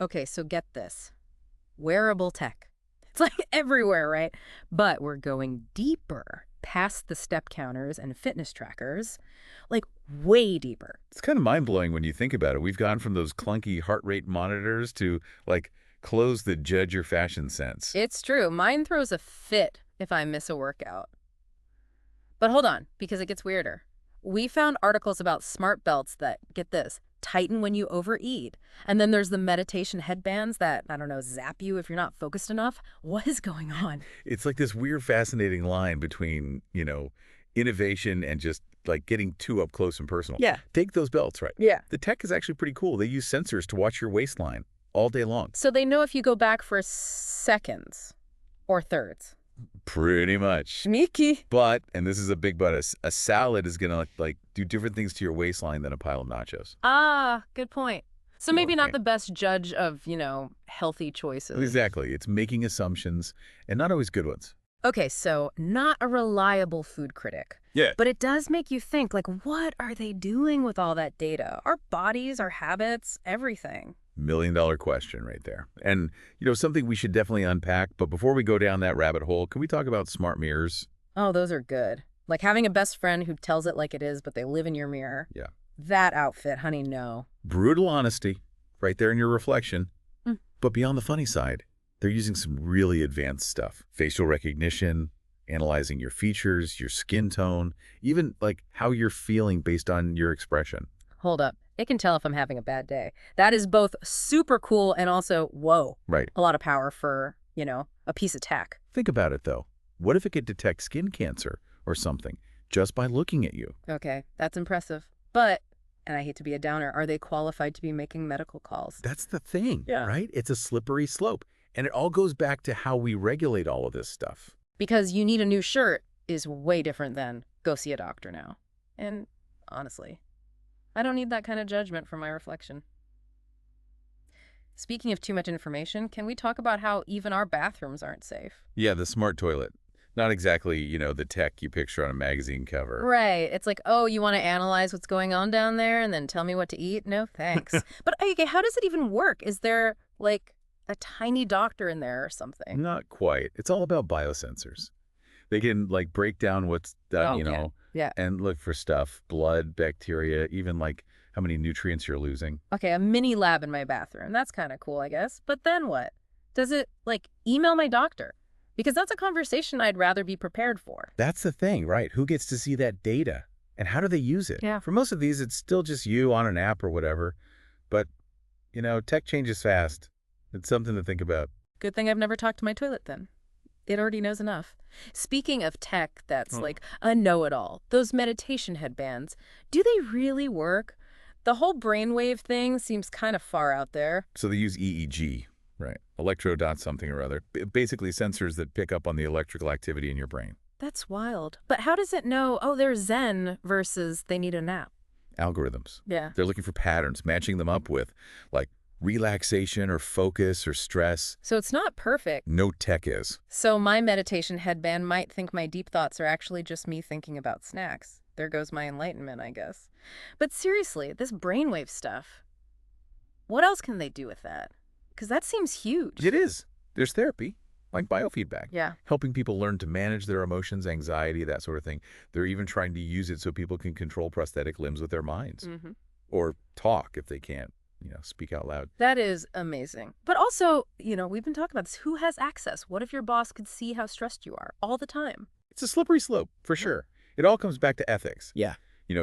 Okay, so get this. Wearable tech. It's like everywhere, right? But we're going deeper past the step counters and fitness trackers, like way deeper. It's kind of mind-blowing when you think about it. We've gone from those clunky heart rate monitors to, like, clothes that judge your fashion sense. It's true. Mine throws a fit if I miss a workout. But hold on, because it gets weirder. We found articles about smart belts that, get this, tighten when you overeat. And then there's the meditation headbands that, I don't know, zap you if you're not focused enough. What is going on? It's like this weird, fascinating line between, innovation and just, like, getting too up close and personal. Yeah. Take those belts, right? Yeah. The tech is actually pretty cool. They use sensors to watch your waistline all day long. So they know if you go back for seconds or thirds. Pretty much. Sneaky. But, and this is a big but, a salad is going to, like, do different things to your waistline than a pile of nachos. Ah, good point. So maybe not Okay. the best judge of, healthy choices. Exactly. It's making assumptions, and not always good ones. Okay, so not a reliable food critic. Yeah. But it does make you think, like, what are they doing with all that data? Our bodies, our habits, everything. $1 million question right there. And, something we should definitely unpack. But before we go down that rabbit hole, can we talk about smart mirrors? Oh, those are good. Like having a best friend who tells it like it is, but they live in your mirror. Yeah. That outfit, honey, no. Brutal honesty right there in your reflection. Mm. But beyond the funny side, they're using some really advanced stuff. Facial recognition, analyzing your features, your skin tone, even like how you're feeling based on your expression. Hold up. It can tell if I'm having a bad day. That is both super cool and also, whoa, Right. a lot of power for, a piece of tech. Think about it, though. What if it could detect skin cancer or something just by looking at you? Okay, that's impressive. But, and I hate to be a downer, are they qualified to be making medical calls? That's the thing, Yeah. right? It's a slippery slope. And it all goes back to how we regulate all of this stuff. Because you need a new shirt is way different than go see a doctor now. And honestly, I don't need that kind of judgment for my reflection. Speaking of too much information, can we talk about how even our bathrooms aren't safe? Yeah, the smart toilet. Not exactly, the tech you picture on a magazine cover. Right. It's like, oh, you want to analyze what's going on down there and then tell me what to eat? No, thanks. But okay, how does it even work? Is there, like, a tiny doctor in there or something? Not quite. It's all about biosensors. They can, like, break down what's, Okay. Yeah. and look for stuff, blood, bacteria, even, like, how many nutrients you're losing. Okay, a mini lab in my bathroom. That's kind of cool, I guess. But then what? Does it, like, email my doctor? Because that's a conversation I'd rather be prepared for. That's the thing, right? Who gets to see that data? And how do they use it? Yeah. For most of these, it's still just you on an app or whatever. But, tech changes fast. It's something to think about. Good thing I've never talked to my toilet then. It already knows enough. Speaking of tech that's like a know-it-all, those meditation headbands, do they really work? The whole brainwave thing seems kind of far out there. So they use EEG, right? Electro dot something or other. Basically sensors that pick up on the electrical activity in your brain. That's wild. But how does it know, oh, they're zen versus they need a nap? Algorithms. Yeah. They're looking for patterns, matching them up with, like, relaxation or focus or stress. So it's not perfect. No tech is. So my meditation headband might think my deep thoughts are actually just me thinking about snacks. There goes my enlightenment, I guess. But seriously, this brainwave stuff, what else can they do with that? Because that seems huge. It is. There's therapy, like biofeedback. Yeah. Helping people learn to manage their emotions, anxiety, that sort of thing. They're even trying to use it so people can control prosthetic limbs with their minds. Mm-hmm. Or talk if they can't, speak out loud. That is amazing. But also, we've been talking about this. Who has access? What if your boss could see how stressed you are all the time? It's a slippery slope, for sure. It all comes back to ethics. Yeah.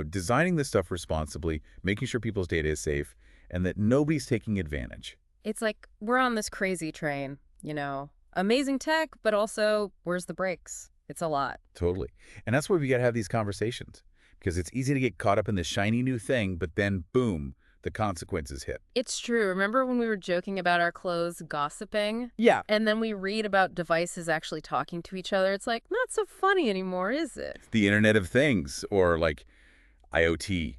Designing this stuff responsibly, making sure people's data is safe, and that nobody's taking advantage. It's like we're on this crazy train, amazing tech, but also where's the brakes? It's a lot. Totally. And that's why we got to have these conversations, because it's easy to get caught up in this shiny new thing, but then boom, the consequences hit. It's true. Remember when we were joking about our clothes gossiping? Yeah. And then we read about devices actually talking to each other. It's like, not so funny anymore, is it? The Internet of Things, or like IoT.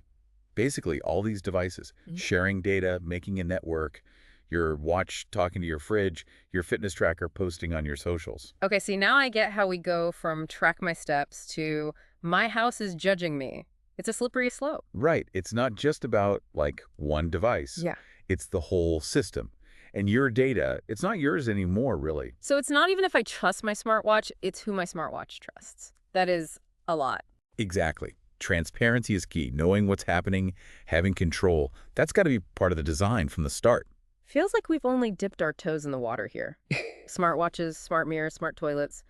Basically, all these devices, sharing data, making a network, your watch talking to your fridge, your fitness tracker posting on your socials. Okay, see, now I get how we go from track my steps to my house is judging me. It's a slippery slope. Right. It's not just about, like, one device. Yeah. It's the whole system. And your data, it's not yours anymore, really. So it's not even if I trust my smartwatch, it's who my smartwatch trusts. That is a lot. Exactly. Transparency is key. Knowing what's happening, having control, that's got to be part of the design from the start. Feels like we've only dipped our toes in the water here. Smartwatches, smart mirrors, smart toilets.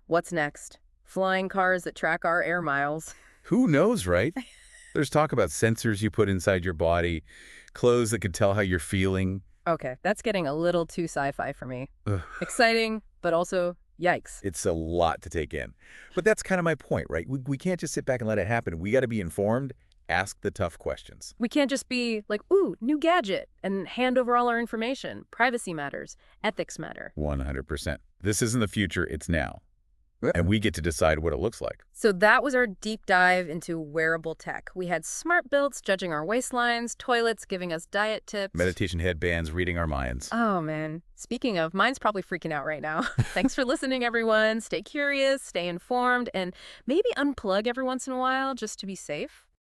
What's next? Flying cars that track our air miles. Who knows, right? There's talk about sensors you put inside your body, clothes that can tell how you're feeling. Okay, that's getting a little too sci-fi for me. Ugh. Exciting, but also yikes. It's a lot to take in. But that's kind of my point, right? We can't just sit back and let it happen. We got to be informed, ask the tough questions. We can't just be like, ooh, new gadget, and hand over all our information. Privacy matters. Ethics matter. 100%. This isn't the future, it's now. And we get to decide what it looks like. So that was our deep dive into wearable tech. We had smart belts judging our waistlines, toilets giving us diet tips. Meditation headbands reading our minds. Oh, man. Speaking of, mine's probably freaking out right now. Thanks for listening, everyone. Stay curious, stay informed, and maybe unplug every once in a while just to be safe.